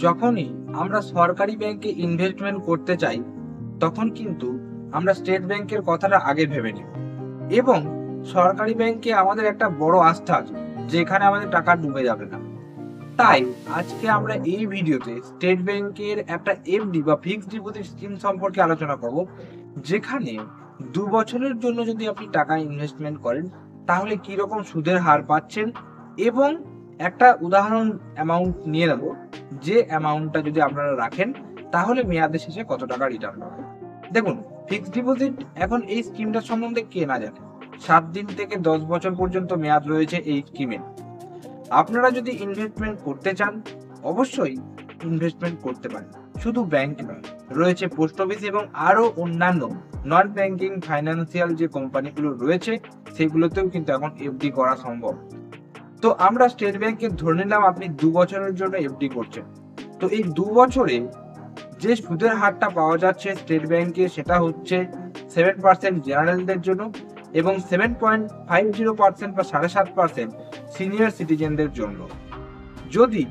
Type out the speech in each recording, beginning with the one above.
যখনই আমরা সরকারি ব্যাংকে ইনভেস্টমেন্ট করতে চাই তখন কিন্তু আমরা স্টেট ব্যাংকের কথাটা আগে ভেবে নিই এবং সরকারি ব্যাংকে আমাদের একটা বড় আস্থা আছে যেখানে আমাদের টাকা ডুবে যাবে না। তাই আজকে আমরা এই ভিডিওতে স্টেট ব্যাংকের একটা এফডি বা ফিক্সড ডিপোজিট স্কিম সম্পর্কে আলোচনা করব, যেখানে 2 বছরের জন্য যদি আপনি টাকা ইনভেস্টমেন্ট করেন তাহলে কি রকম সুদের হার পাচ্ছেন এবং একটা উদাহরণ অ্যামাউন্ট নিয়ে নেব, যে অ্যামাউন্টটা যদি আপনারা রাখেন তাহলে মেয়াদের শেষে কত টাকা রিটার্ন পাবেন। দেখুন, ফিক্সড ডিপোজিট এখন এই স্কিমটার সম্বন্ধে কে না জানে। 7 দিন থেকে 10 বছর পর্যন্ত মেয়াদ রয়েছে এই স্কিমে। আপনারা যদি ইনভেস্টমেন্ট করতে চান অবশ্যই ইনভেস্টমেন্ট করতে পারেন। শুধু ব্যাংক নয়, রয়েছে পোস্ট অফিস এবং আরো অন্যান্য নন ব্যাংকিং ফাইন্যান্সিয়াল যে কোম্পানিগুলো রয়েছে সেগুলোতেও কিন্তু এখন এফডি করা সম্ভব। তো আমরা স্টেট ব্যাংকে ধরে নিলাম আপনি 2 বছরের জন্য এফডি করছেন। তো এই 2 বছরে যে সুদের হারটা পাওয়া যাচ্ছে স্টেট ব্যাংকে সেটা হচ্ছে 7% জেনারেলদের জন্য এবং 7.50% বা 7.5% সিনিয়র সিটিজেনদের জন্য। যদি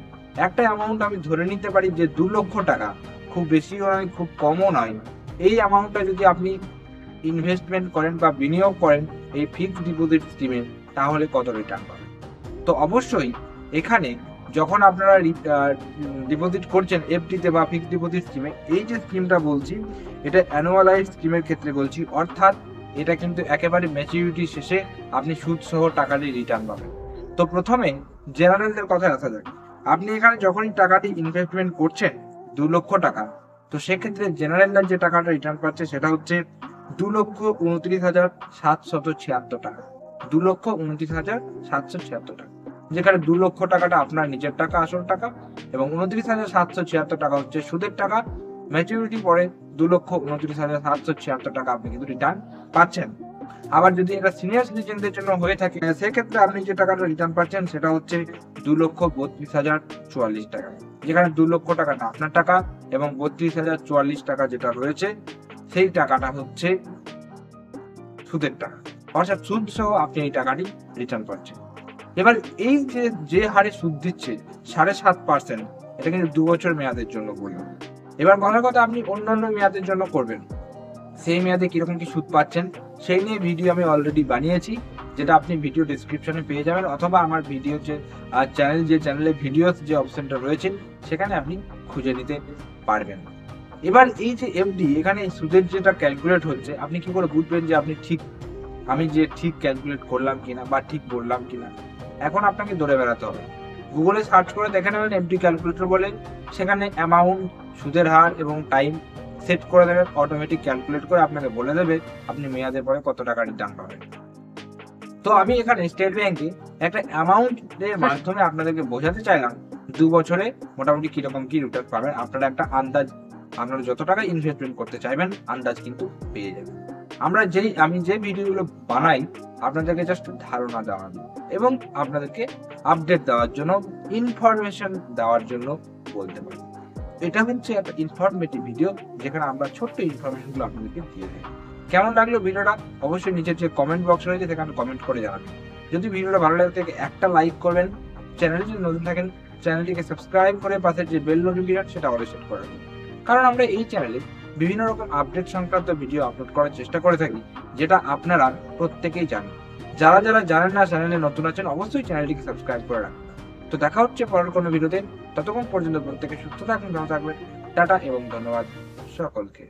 একটা অ্যামাউন্ট আমি ধরে নিতে পারি যে 2 লক্ষ টাকা, খুব বেশিও নয় খুব কমও নয়, এই অ্যামাউন্টটা যদি আপনি ইনভেস্টমেন্ট করেন বা বিনিয়োগ করেন এই ফিক্সড ডিপোজিট স্কিমে তাহলে কত রিটার্ন পাবেন। তো অবশ্যই এখানে যখন আপনারা ডিপোজিট করছেন এফডিতে বা ফিক্সড ডিপোজিট স্কিমে, এই যে স্কিমটা বলছি এটা অ্যানুয়ালাইজ স্কিমের ক্ষেত্রে বলছি, অর্থাৎ এটা কিন্তু একেবারে ম্যাচুরিটি শেষে আপনি সুদ সহ টাকাটি রিটার্ন পাবেন। তো প্রথমে জেনারেলদের কথায় আসা যাক। আপনি এখানে যখনই টাকাটি ইনভেস্টমেন্ট করছেন 2 লক্ষ টাকা, তো সেক্ষেত্রে জেনারেলরা যে টাকাটা রিটার্ন পাচ্ছে সেটা হচ্ছে 2,29,776 টাকা। 2,29,776 টাকা, যেখানে 2 লক্ষ টাকাটা আপনার নিজের টাকা, আসল টাকা, এবং 29,776 টাকা হচ্ছে সুদের টাকা। ম্যাচুরিটি পরে 2,29,776 টাকা আপনি কিন্তু রিটার্ন পাচ্ছেন। আবার যদি এটা সিনিয়র সিটিজেনদের জন্য হয়ে থাকে সেক্ষেত্রে আপনি যে টাকাটা রিটার্ন পাচ্ছেন সেটা হচ্ছে 2,32,044 টাকা, যেখানে 2 লক্ষ টাকাটা আপনার টাকা এবং 32,044 টাকা যেটা রয়েছে সেই টাকাটা হচ্ছে সুদের টাকা, অর্থাৎ সুদ সহ আপনি এই টাকাটি রিটার্ন পাচ্ছেন। এবার এই যে হারে সুদ দিচ্ছে 7.5%, এটা কিন্তু 2 বছর মেয়াদের জন্য বললাম। এবার কথা আপনি অন্যান্য মেয়াদের জন্য করবেন, সেই মেয়াদে কিরকম কি সুদ পাচ্ছেন সেই নিয়ে ভিডিও আমি অলরেডি বানিয়েছি, যেটা আপনি ভিডিও ডেসক্রিপশনে পেয়ে যাবেন, অথবা আমার ভিডিও যে চ্যানেলে ভিডিওস যে অপশনটা রয়েছে সেখানে আপনি খুঁজে নিতে পারবেন। এবার এই যে এফডি, এখানে সুদের যেটা ক্যালকুলেট হচ্ছে, আপনি কি করে বুঝবেন যে আমি ঠিক ক্যালকুলেট করলাম কিনা বা ঠিক বললাম কিনা? এখন আপনাকে দৌড়ে বেড়াতে হবে, গুগলে সার্চ করে দেখে নেবেন এফডি ক্যালকুলেটর বলে, সেখানে অ্যামাউন্ট, সুদের হার এবং টাইম সেট করে দেবেন, অটোমেটিক ক্যালকুলেট করে আপনাকে বলে দেবে আপনি মেয়াদের পরে কত টাকা রিটার্ন পাবেন। তো আমি এখানে স্টেট ব্যাংকে একটা অ্যামাউন্টের মাধ্যমে আপনাদেরকে বোঝাতে চাইলাম 2 বছরে মোটামুটি কিরকম কি রিটার্ন পাবেন। আপনারা একটা আন্দাজ, আপনারা যত টাকা ইনভেস্টমেন্ট করতে চাইবেন আন্দাজ কিন্তু পেয়ে যাবেন। আমি যে ভিডিওগুলো বানাই আপনাদেরকে জাস্ট ধারণা দেওয়ার এবং আপনাদেরকে আপডেট দেওয়ার জন্য, ইনফরমেশন দেওয়ার জন্য বলতে পারি। এটা হচ্ছে একটা ইনফরমেটিভ ভিডিও যেখানে আমরা ছোট্ট ইনফরমেশনগুলো আপনাদেরকে দিয়ে দিই। কেমন লাগলো ভিডিওটা অবশ্যই নিচের যে কমেন্ট বক্স রয়েছে সেখানে কমেন্ট করে জানাবেন। যদি ভিডিওটা ভালো লাগে থাকে একটা লাইক করবেন, চ্যানেলে যদি নতুন থাকেন চ্যানেলটিকে সাবস্ক্রাইব করে পাশের যে বেল নোটিফিকেশন সেটা অলে সেট করে রাখবেন, কারণ আমরা এই চ্যানেলে বিভিন্ন রকম আপডেট সংক্রান্ত ভিডিও আপলোড করার চেষ্টা করে থাকি, যেটা আপনারা প্রত্যেকেই জানেন। যারা জানেন না, চ্যানেলে নতুন আছেন, অবশ্যই চ্যানেলটিকে সাবস্ক্রাইব করে রাখবেন। তো দেখা হচ্ছে পরের কোনো ভিডিওতে, ততক্ষণ পর্যন্ত প্রত্যেকে সুস্থ থাকবেন, ভালো থাকবেন। টাটা এবং ধন্যবাদ সকলকে।